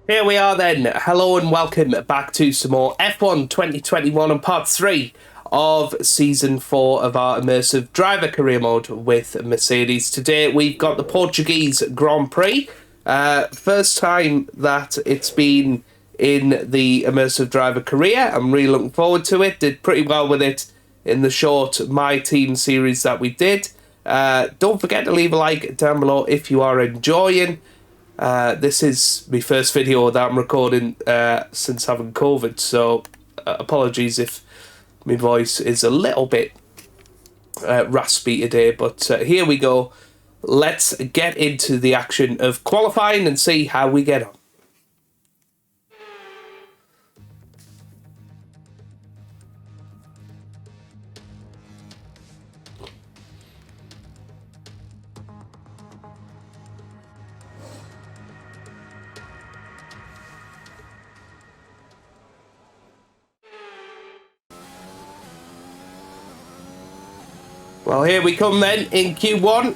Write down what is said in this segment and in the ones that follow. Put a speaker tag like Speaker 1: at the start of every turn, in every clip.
Speaker 1: Here we are then. Hello and welcome back to some more F1 2021 and part 3 of Season 4 of our Immersive Driver Career Mode with Mercedes. Today we've got the Portuguese Grand Prix. First time that it's been in the Immersive Driver Career. I'm really looking forward to it. Did pretty well with it in the short My Team series that we did. Don't forget to leave a like down below if you are enjoying. This is my first video that I'm recording since having COVID, so apologies if my voice is a little bit raspy today, but here we go. Let's get into the action of qualifying and see how we get on. Well, here we come then in Q1,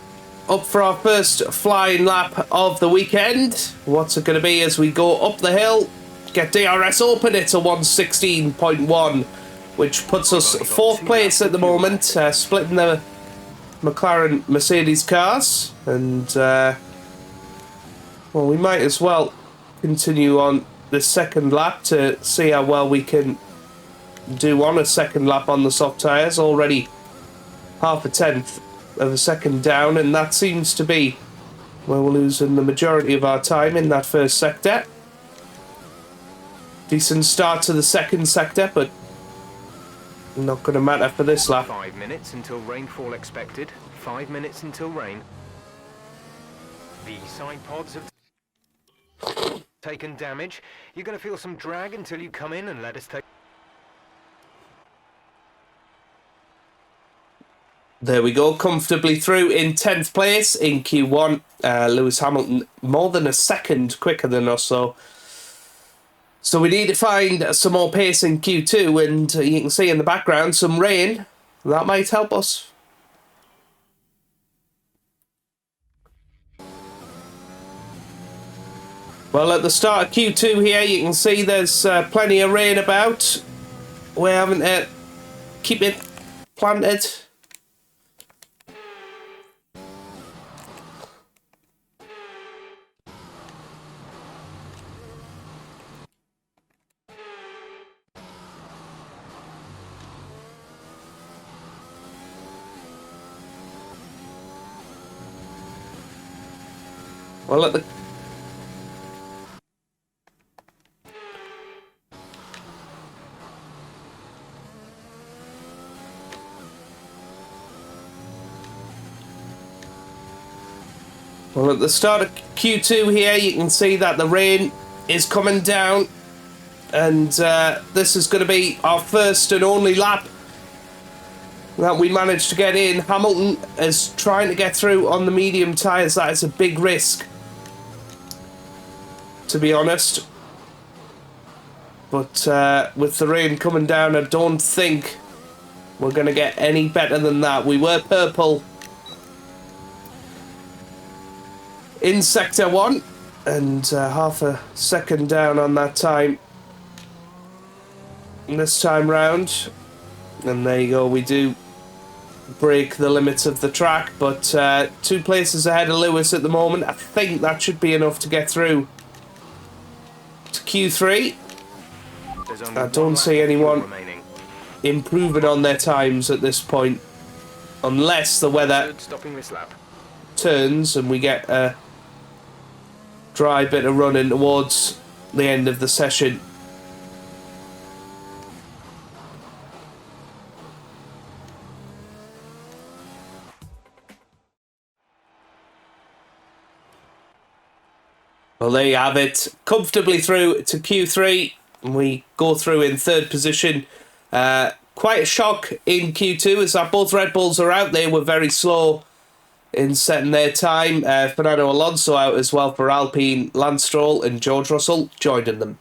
Speaker 1: up for our first flying lap of the weekend. What's it going to be as we go up the hill? Get DRS open, it's a 116.1, which puts us 4th place at the moment, splitting the McLaren Mercedes cars. And, well, we might as well continue on the second lap to see how well we can do on a second lap on the soft tyres. Already half a tenth of a second down, and that seems to be where we're losing the majority of our time in that first sector. Decent start to the second sector, but not going to matter for this lap.
Speaker 2: 5 minutes until rainfall expected. 5 minutes until rain. The side pods have taken damage. You're going to feel some drag until you come in and let us take...
Speaker 1: There we go, comfortably through in 10th place in Q1. Lewis Hamilton more than a second quicker than us, so we need to find some more pace in Q2, and you can see in the background some rain. That might help us. Well, at the start of Q2 here, you can see there's plenty of rain about. We're having to keep it planted. Well, at the start of Q2 here, you can see that the rain is coming down, and this is going to be our first and only lap that we managed to get in. Hamilton is trying to get through on the medium tyres. That is a big risk, to be honest. But with the rain coming down, I don't think we're going to get any better than that. We were purple in Sector 1, and half a second down on that time this time round. And there you go, we do break the limits of the track, but 2 places ahead of Lewis at the moment. I think that should be enough to get through to Q3. I don't see anyone improving on their times at this point, unless the weather turns and we get a dry bit of running towards the end of the session. Well, there you have it. Comfortably through to Q3. We go through in 3rd position. Quite a shock in Q2 as that both Red Bulls are out. They were very slow in setting their time. Fernando Alonso out as well for Alpine. Lance Stroll and George Russell joining them.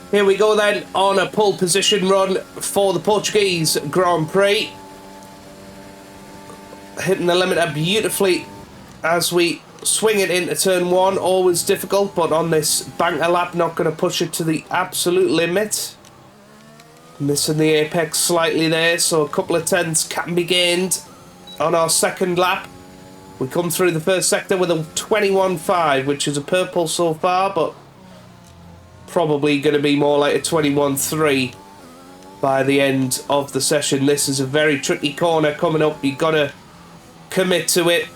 Speaker 1: Here we go then on a pole position run for the Portuguese Grand Prix. hitting the limiter beautifully as we swing it into turn 1. Always difficult, but on this banker lap, not going to push it to the absolute limit. Missing the apex slightly there, so a couple of tenths can be gained on our second lap. We come through the first sector with a 21.5, which is a purple so far, but probably going to be more like a 21.3 by the end of the session. This is a very tricky corner coming up. You've got to commit to it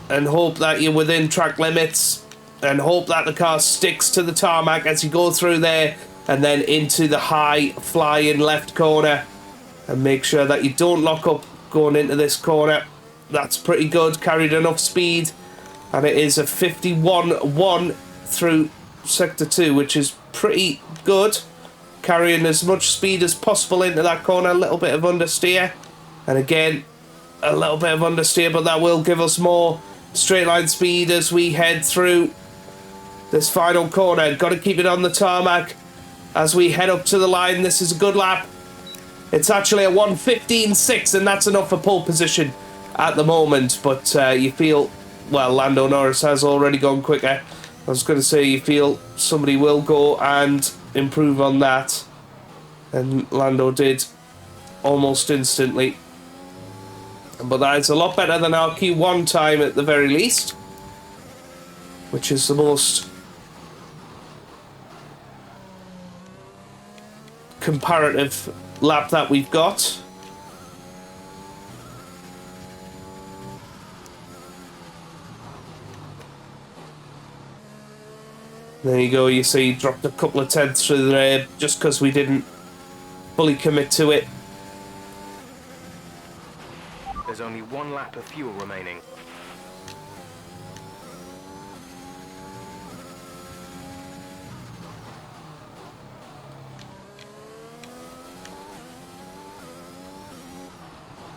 Speaker 1: and hope that you're within track limits and hope that the car sticks to the tarmac as you go through there and then into the high flying left corner, and make sure that you don't lock up going into this corner. That's pretty good, carried enough speed, and it is a 51.1 through sector 2, which is pretty good, carrying as much speed as possible into that corner. A little bit of understeer, and again a little bit of understeer, but that will give us more straight line speed as we head through this final corner. Got to keep it on the tarmac as we head up to the line. This is a good lap. It's actually a 1:15.6, and that's enough for pole position at the moment, but you feel, well, Lando Norris has already gone quicker. I was going to say you feel somebody will go and improve on that, and Lando did almost instantly. But that is a lot better than our Q1 time at the very least, which is the most comparative lap that we've got. There you go, you see, dropped a couple of tenths through there just because we didn't fully commit to it.
Speaker 2: There's only 1 lap of fuel remaining.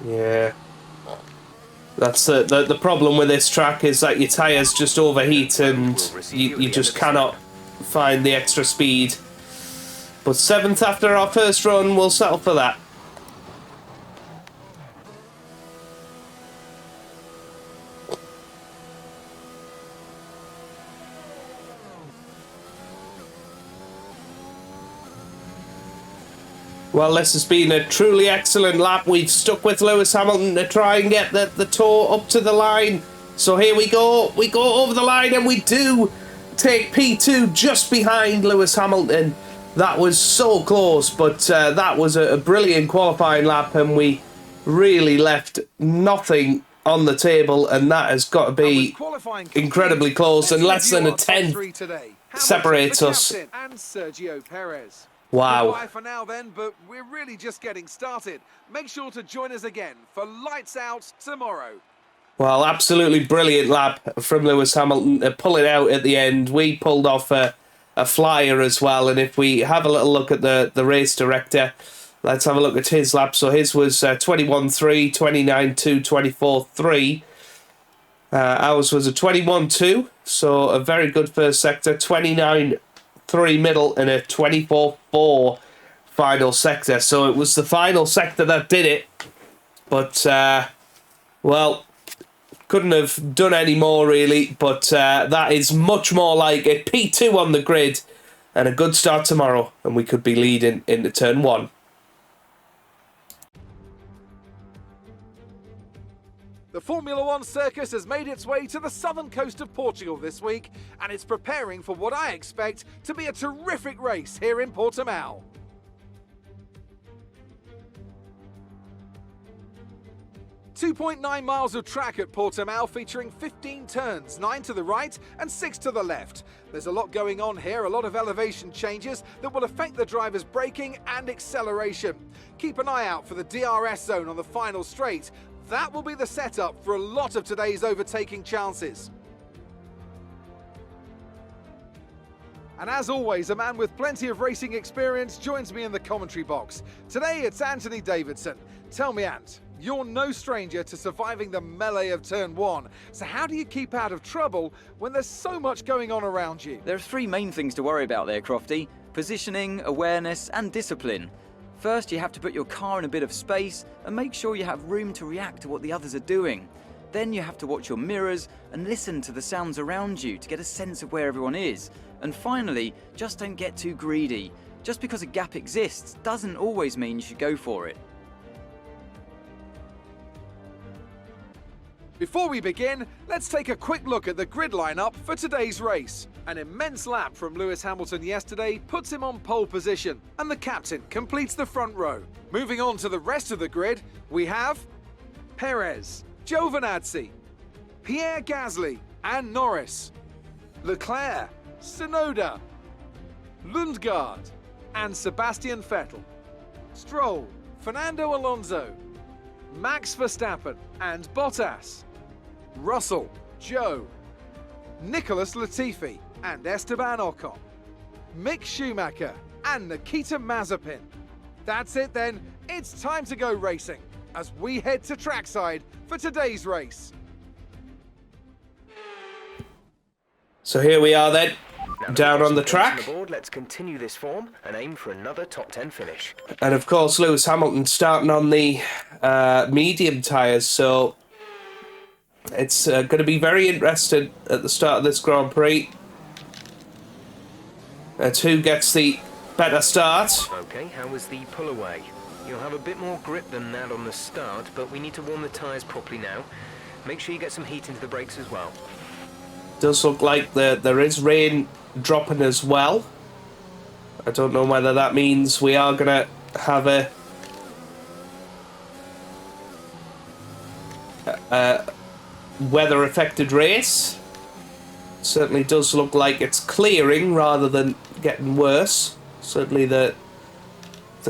Speaker 1: Yeah. That's the problem with this track, is that your tyres just overheat and you just cannot find the extra speed. But 7th after our first run, we'll settle for that. Well, this has been a truly excellent lap. We've stuck with Lewis Hamilton to try and get the tow up to the line. So here we go. We go over the line and we do take P2 just behind Lewis Hamilton. That was so close, but that was a brilliant qualifying lap, and we really left nothing on the table, and that has got to be incredibly close, and less than a 10 separates us.
Speaker 3: And Sergio Perez.
Speaker 1: Wow.
Speaker 3: Goodbye for now then, but we're really just getting started. Make sure to join us again for Lights Out tomorrow.
Speaker 1: Well, absolutely brilliant lap from Lewis Hamilton to pull it out at the end. We pulled off a flyer as well, and if we have a little look at the race director, let's have a look at his lap. So his was 21.3, 29.2, 24.3. Ours was a 21.2, so a very good first sector, 29.3 middle, and a 24.4 final sector. So it was the final sector that did it, but well, couldn't have done any more really, but that is much more like a P2 on the grid and a good start tomorrow, and we could be leading into turn 1.
Speaker 3: The Formula One circus has made its way to the southern coast of Portugal this week, and it's preparing for what I expect to be a terrific race here in Portimao. .9 miles of track at Portimao, featuring 15 turns, 9 to the right and 6 to the left. There's a lot going on here, a lot of elevation changes that will affect the driver's braking and acceleration. Keep an eye out for the DRS zone on the final straight. That will be the setup for a lot of today's overtaking chances. And as always, a man with plenty of racing experience joins me in the commentary box. Today it's Anthony Davidson. Tell me, Ant, you're no stranger to surviving the melee of turn 1. So how do you keep out of trouble when there's so much going on around you?
Speaker 4: There are 3 main things to worry about there, Crofty: positioning, awareness and discipline. First, you have to put your car in a bit of space and make sure you have room to react to what the others are doing. Then you have to watch your mirrors and listen to the sounds around you to get a sense of where everyone is. And finally, just don't get too greedy. Just because a gap exists doesn't always mean you should go for it.
Speaker 3: Before we begin, let's take a quick look at the grid lineup for today's race. An immense lap from Lewis Hamilton yesterday puts him on pole position, and the captain completes the front row. Moving on to the rest of the grid, we have Perez, Giovinazzi, Pierre Gasly and Norris, Leclerc, Tsunoda, Lundgaard and Sebastian Vettel, Stroll, Fernando Alonso, Max Verstappen and Bottas, Russell, Joe, Nicholas Latifi and Esteban Ocon, Mick Schumacher and Nikita Mazepin. That's it then, it's time to go racing as we head to trackside for today's race.
Speaker 1: So here we are then, down on the track.
Speaker 2: On the board, let's continue this form and aim for another top 10 finish.
Speaker 1: And of course, Lewis Hamilton starting on the medium tyres, so it's going to be very interesting at the start of this Grand Prix. It's who gets the better start.
Speaker 2: Okay, how was the pull away? You'll have a bit more grip than that on the start, but we need to warm the tyres properly now. Make sure you get some heat into the brakes as well.
Speaker 1: Does look like there is rain dropping as well. I don't know whether that means we are going to have a weather-affected race. Certainly does look like it's clearing rather than getting worse. Certainly the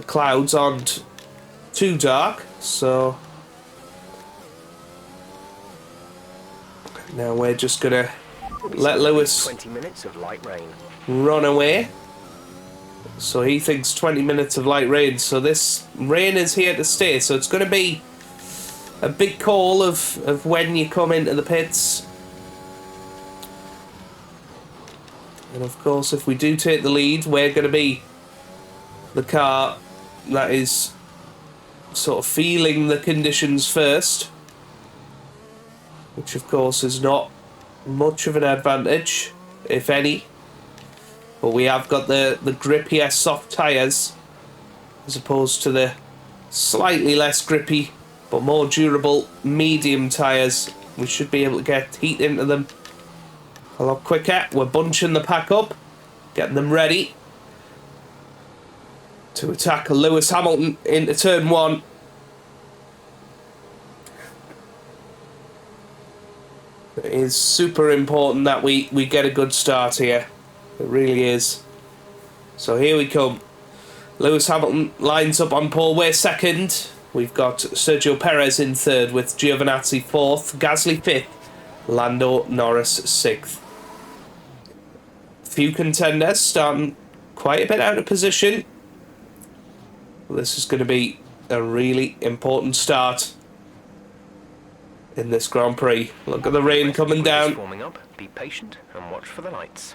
Speaker 1: clouds aren't too dark, so now we're just gonna let Lewis
Speaker 2: 20 minutes of light rain.
Speaker 1: run away. So he thinks 20 minutes of light rain, so this rain is here to stay, so it's going to be a big call of when you come into the pits. And of course, if we do take the lead, we're going to be the car that is sort of feeling the conditions first, which of course is not much of an advantage, if any. But we have got the grippier soft tyres as opposed to the slightly less grippy but more durable medium tyres. We should be able to get heat into them a lot quicker. We're bunching the pack up, getting them ready to attack Lewis Hamilton into turn one. It is super important that we get a good start here. It really is. So here we come. Lewis Hamilton lines up on pole. We're second. We've got Sergio Perez in third with Giovinazzi fourth, Gasly fifth, Lando Norris sixth. Few contenders starting quite a bit out of position. This is going to be a really important start in this Grand Prix. Look at the rain coming down.
Speaker 2: Forming up. Be patient and watch for the lights.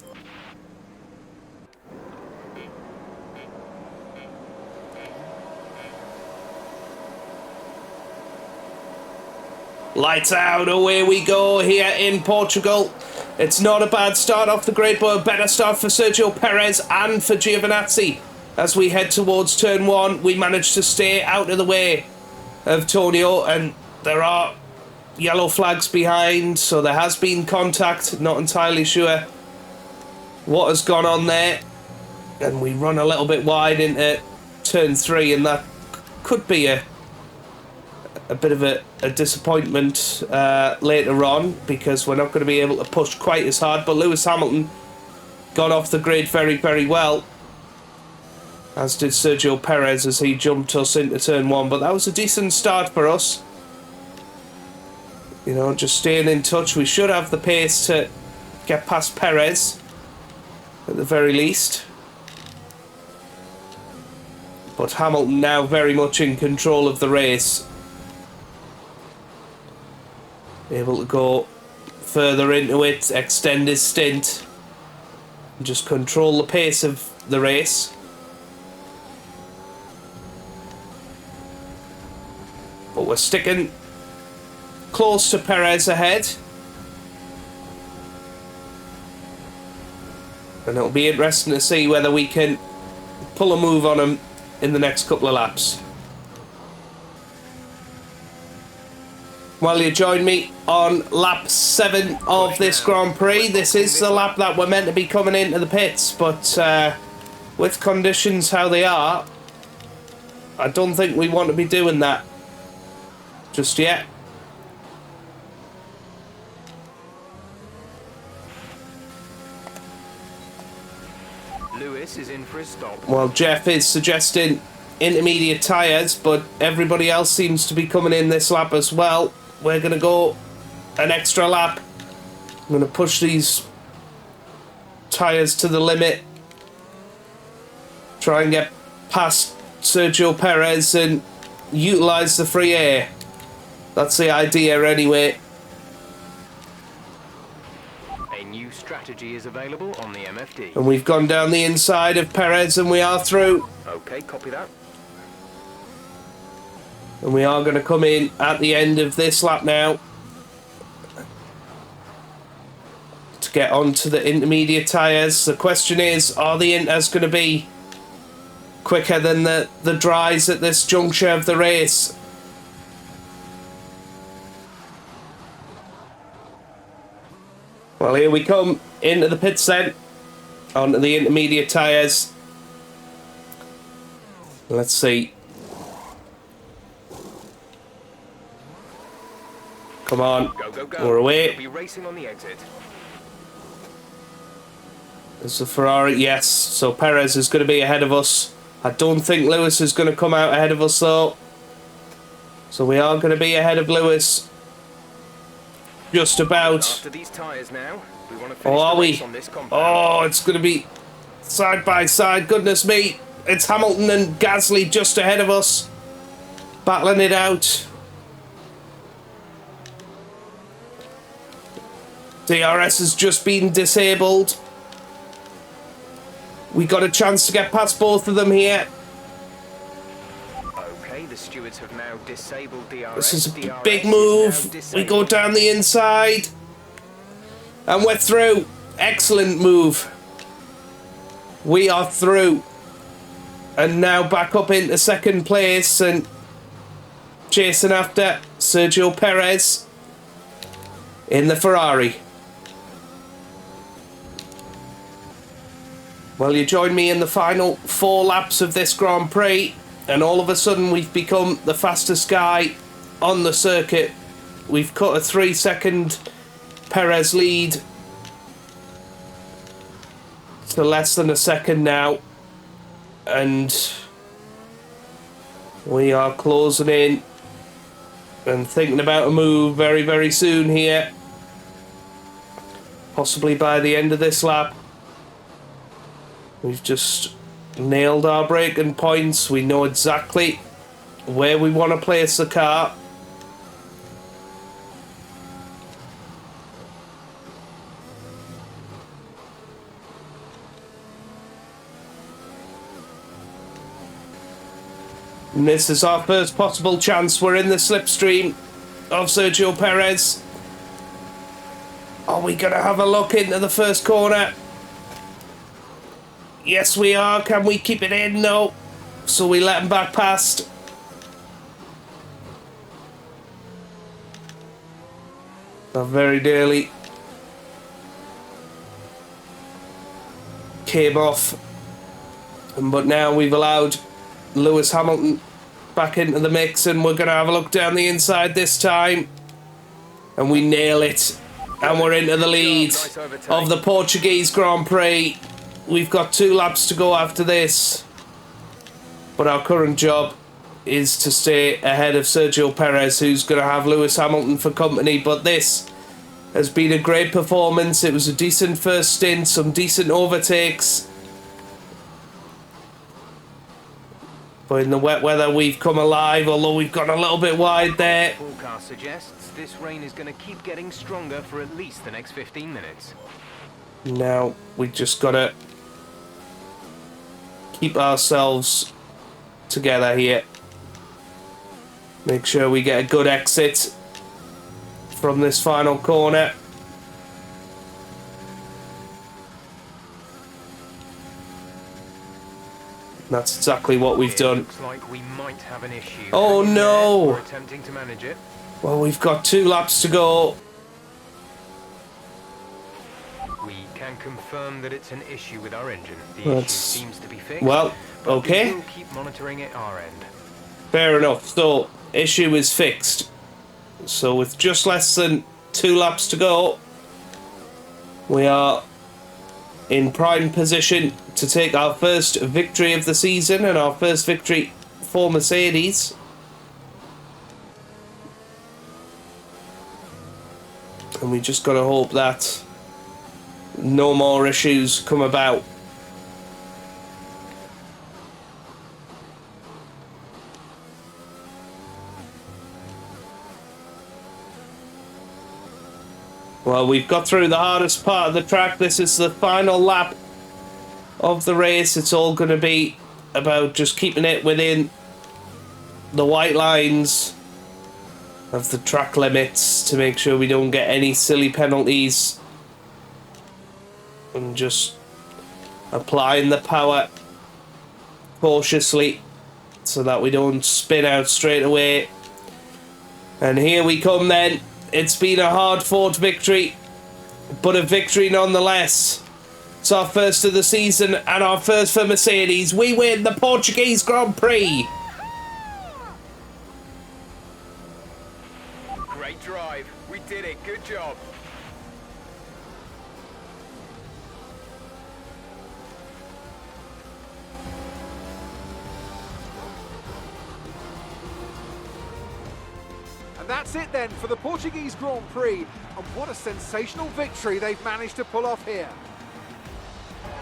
Speaker 1: Lights out, away we go here in Portugal. It's not a bad start off the grid, but a better start for Sergio Perez and for Giovinazzi. As we head towards turn one, we managed to stay out of the way of Tonio, and there are yellow flags behind, so there has been contact. Not entirely sure what has gone on there. And we run a little bit wide into turn three, and that could be a bit of a disappointment later on, because we're not going to be able to push quite as hard. But Lewis Hamilton got off the grid very, very well, as did Sergio Perez as he jumped us into turn one. But that was a decent start for us. You know, just staying in touch. We should have the pace to get past Perez at the very least. But Hamilton now very much in control of the race. Able to go further into it, extend his stint, and just control the pace of the race. But we're sticking close to Perez ahead. And it'll be interesting to see whether we can pull a move on him in the next couple of laps. Well, you join me on lap 7 of this Grand Prix. This is the lap that we're meant to be coming into the pits, but with conditions how they are, I don't think we want to be doing that just yet.
Speaker 2: Lewis is in for a stop.
Speaker 1: Well, Jeff is suggesting intermediate tyres, but everybody else seems to be coming in this lap as well. We're going to go an extra lap. I'm going to push these tyres to the limit. Try and get past Sergio Perez and utilise the free air. That's the idea anyway.
Speaker 2: A new strategy is available on the MFD.
Speaker 1: And we've gone down the inside of Perez and we are through.
Speaker 2: Okay, copy that.
Speaker 1: And we are going to come in at the end of this lap now to get onto the intermediate tyres. The question is, are the inters going to be quicker than the dries at this juncture of the race? Well, here we come into the pits then, onto the intermediate tyres. Let's see. Come on,
Speaker 2: Go, go, go.
Speaker 1: we're away.
Speaker 2: You'll be racing on the exit.
Speaker 1: There's the Ferrari, yes. So Perez is going to be ahead of us. I don't think Lewis is going to come out ahead of us though. So we are going to be ahead of Lewis. Just about.
Speaker 2: After these tyres now, we want to finish
Speaker 1: Oh, are
Speaker 2: the race
Speaker 1: we?
Speaker 2: on this compound.
Speaker 1: Oh, it's going to be side by side. Goodness me. It's Hamilton and Gasly just ahead of us. Battling it out. DRS has just been disabled. We got a chance to get past both of them here.
Speaker 2: Okay, the stewards have now disabled DRS.
Speaker 1: This is a
Speaker 2: DRS
Speaker 1: big
Speaker 2: is
Speaker 1: move.
Speaker 2: now
Speaker 1: We go
Speaker 2: disabled.
Speaker 1: down the inside. And we're through. Excellent move. We are through. And now back up into second place and chasing after Sergio Perez in the Ferrari. Well, you join me in the final 4 laps of this Grand Prix, and all of a sudden we've become the fastest guy on the circuit. We've cut a 3-second Perez lead to less than a second now, and we are closing in and thinking about a move very, very soon here, possibly by the end of this lap. We've just nailed our braking points. We know exactly where we want to place the car. And this is our first possible chance. We're in the slipstream of Sergio Perez. Are we going to have a look into the first corner? Yes, we are. Can we keep it in? No. So we let him back past. Not very nearly. Came off. But now we've allowed Lewis Hamilton back into the mix, and we're going to have a look down the inside this time. And we nail it. And we're into the lead of the Portuguese Grand Prix. We've got 2 laps to go after this, but our current job is to stay ahead of Sergio Perez, who's going to have Lewis Hamilton for company. But this has been a great performance. It was a decent first stint, some decent overtakes, but in the wet weather we've come alive, although we've gone a little bit wide there.
Speaker 2: Forecast suggests this rain is going to keep getting stronger for at least the next 15 minutes.
Speaker 1: Now we just got to keep ourselves together here. Make sure we get a good exit from this final corner. That's exactly what we've done.
Speaker 2: Looks like we might have an issue.
Speaker 1: Oh no!
Speaker 2: We're attempting to manage it.
Speaker 1: Well, we've got 2 laps to go.
Speaker 2: We can confirm that it's an issue with our engine. The issue seems to be fixed.
Speaker 1: Well,
Speaker 2: but
Speaker 1: okay.
Speaker 2: We'll keep monitoring it our end.
Speaker 1: Fair enough. So, issue is fixed. So, with just less than 2 laps to go, we are in prime position to take our first victory of the season and our first victory for Mercedes. And we just got to hope that no more issues come about. Well, we've got through the hardest part of the track. This is the final lap of the race. It's all going to be about just keeping it within the white lines of the track limits to make sure we don't get any silly penalties, and just applying the power cautiously so that we don't spin out straight away. And here we come then. It's been a hard-fought victory, but a victory nonetheless. It's our first of the season and our first for Mercedes. We win the Portuguese Grand Prix.
Speaker 2: Great drive. We did it. Good job.
Speaker 3: And that's it then for the Portuguese Grand Prix. And what a sensational victory they've managed to pull off here.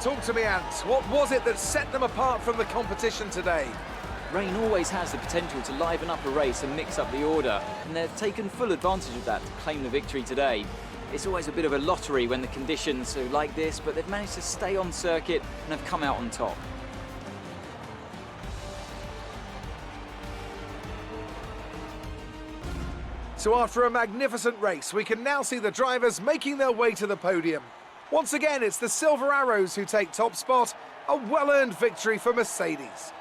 Speaker 3: Talk to me, Ant. What was it that set them apart from the competition today?
Speaker 4: Rain always has the potential to liven up a race and mix up the order, and they've taken full advantage of that to claim the victory today. It's always a bit of a lottery when the conditions are like this, but they've managed to stay on circuit and have come out on top.
Speaker 3: So after a magnificent race, we can now see the drivers making their way to the podium. Once again, it's the Silver Arrows who take top spot, a well-earned victory for Mercedes.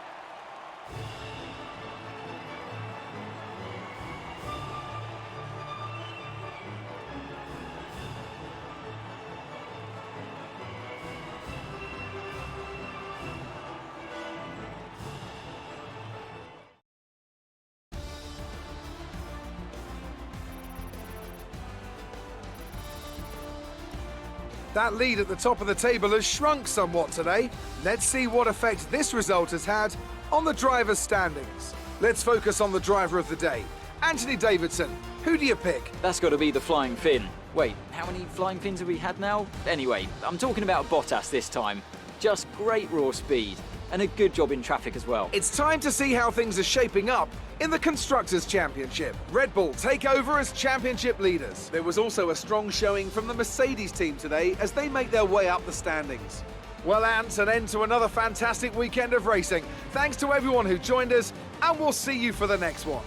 Speaker 3: That lead at the top of the table has shrunk somewhat today. Let's see what effect this result has had on the drivers' standings. Let's focus on the driver of the day. Anthony Davidson, who do you pick?
Speaker 4: That's got to be the Flying Finn. Wait, how many Flying Fins have we had now? Anyway, I'm talking about Bottas this time. Just great raw speed, and a good job in traffic as well.
Speaker 3: It's time to see how things are shaping up in the Constructors' Championship. Red Bull take over as championship leaders. There was also a strong showing from the Mercedes team today as they make their way up the standings. Well, Ant, an end to another fantastic weekend of racing. Thanks to everyone who joined us, and we'll see you for the next one.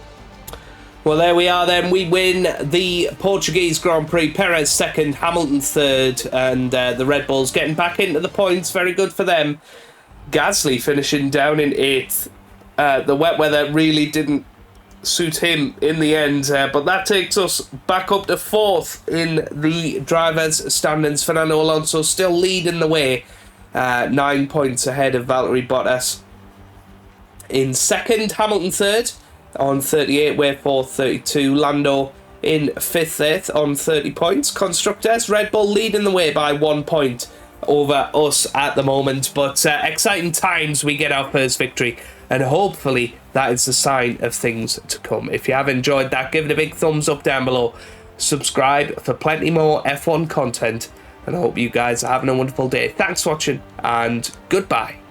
Speaker 1: Well, there we are then. We win the Portuguese Grand Prix. Perez second, Hamilton third, and the Red Bulls getting back into the points. Very good for them. Gasly finishing down in 8th. The wet weather really didn't suit him in the end, but that takes us back up to 4th in the drivers' standings. Fernando Alonso still leading the way, 9 points ahead of Valtteri Bottas. In 2nd, Hamilton 3rd on 38, Way 4th 32, Lando in 5th on 30 points. Constructors, Red Bull leading the way by 1 point over us at the moment, but exciting times. We get our first victory, and hopefully that is the sign of things to come. If you have enjoyed that, give it a big thumbs up down below, subscribe for plenty more F1 content, and I hope you guys are having a wonderful day. Thanks for watching, and goodbye.